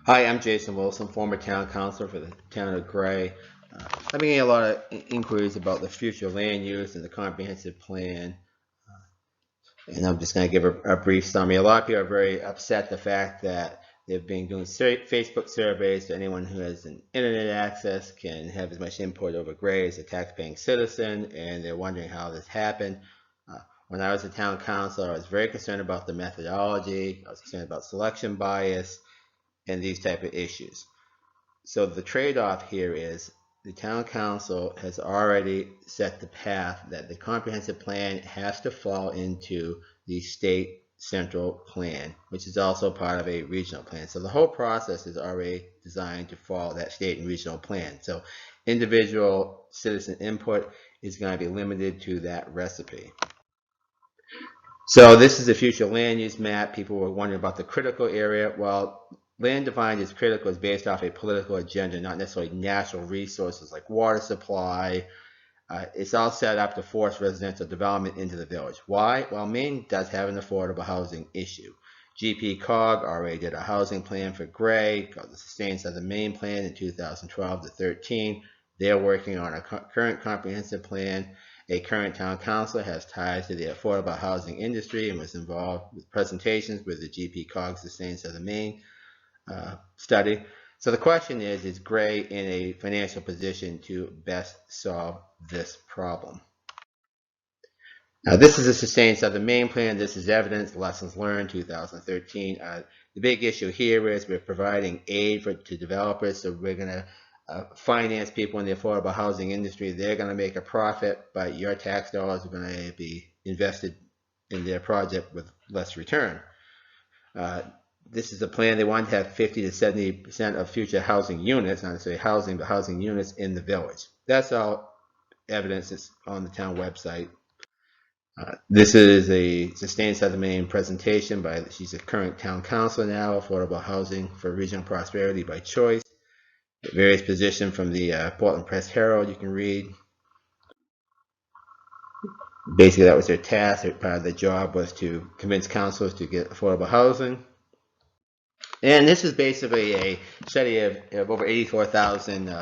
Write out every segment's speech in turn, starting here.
Hi, I'm Jason Wilson, former town councilor for the town of Gray. I've been getting a lot of inquiries about the future land use and the comprehensive plan, and I'm just going to give a brief summary. A lot of people are very upset the fact that they've been doing Facebook surveys to anyone who has an internet access can have as much input over Gray as a taxpaying citizen, and they're wondering how this happened. When I was a town councilor, I was very concerned about the methodology. I was concerned about selection bias and these type of issues. So the trade-off here is the town council has already set the path that the comprehensive plan has to fall into the state central plan, which is also part of a regional plan. So the whole process is already designed to follow that state and regional plan. So individual citizen input is going to be limited to that recipe. So this is a future land use map. People were wondering about the critical area. Well, land defined as critical is based off a political agenda, not necessarily natural resources like water supply. It's all set up to force residential development into the village. Why? Well, Maine does have an affordable housing issue. GP-COG already did a housing plan for Gray, called the Sustained Southern Maine Plan in 2012 to 13. They're working on a current comprehensive plan. A current town councilor has ties to the affordable housing industry and was involved with presentations with the GP-COG Sustained Southern Maine study. So the question is Gray in a financial position to best solve this problem? Now, this is a Sustained Southern Maine Plan. This is evidence, lessons learned, 2013. The big issue here is we're providing aid to developers, so we're going to finance people in the affordable housing industry. They're going to make a profit, but your tax dollars are going to be invested in their project with less return. This is a plan. They want to have 50 to 70% of future housing units, not necessarily housing, but housing units in the village. That's all evidence that's on the town website. This is a Sustained Southern Maine presentation by, she's a current town councilor now, Affordable Housing for Regional Prosperity by Choice. Various positions from the Portland Press Herald you can read. Basically, that was their task. Part of the job was to convince councilors to get affordable housing. And this is basically a study of over 84,000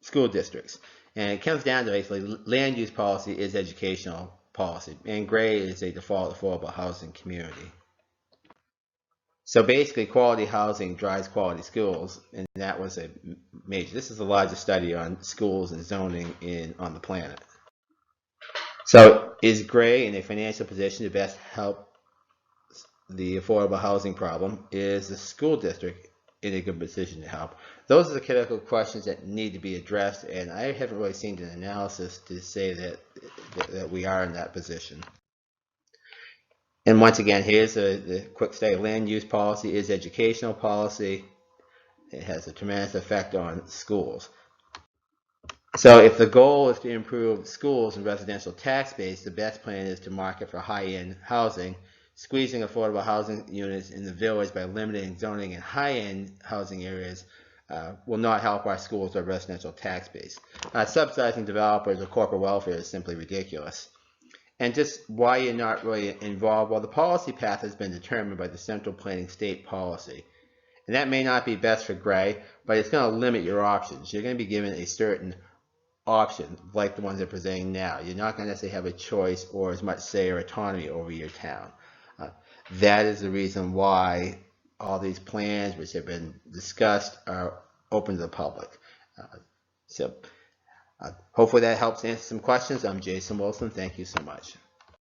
school districts. And it comes down to basically land use policy is educational policy. And Gray is a default affordable housing community. So basically, quality housing drives quality schools, and that was a major. This is the largest study on schools and zoning on the planet. So is Gray in a financial position to best help the affordable housing problem? Is the school district in a good position to help? Those are the critical questions that need to be addressed, and I haven't really seen an analysis to say that we are in that position. And once again, here's the quick study. Land use policy is educational policy. It has a tremendous effect on schools. So if the goal is to improve schools and residential tax base, the best plan is to market for high-end housing. Squeezing affordable housing units in the village by limiting zoning in high-end housing areas will not help our schools or residential tax base. Subsidizing developers or corporate welfare is simply ridiculous. And just why you're not really involved, well, the policy path has been determined by the central planning state policy. And that may not be best for Gray, but it's going to limit your options. You're going to be given a certain option, like the ones they're presenting now. You're not going to necessarily have a choice or as much say or autonomy over your town. That is the reason why all these plans, which have been discussed, are open to the public. Hopefully that helps answer some questions. I'm Jason Wilson. Thank you so much.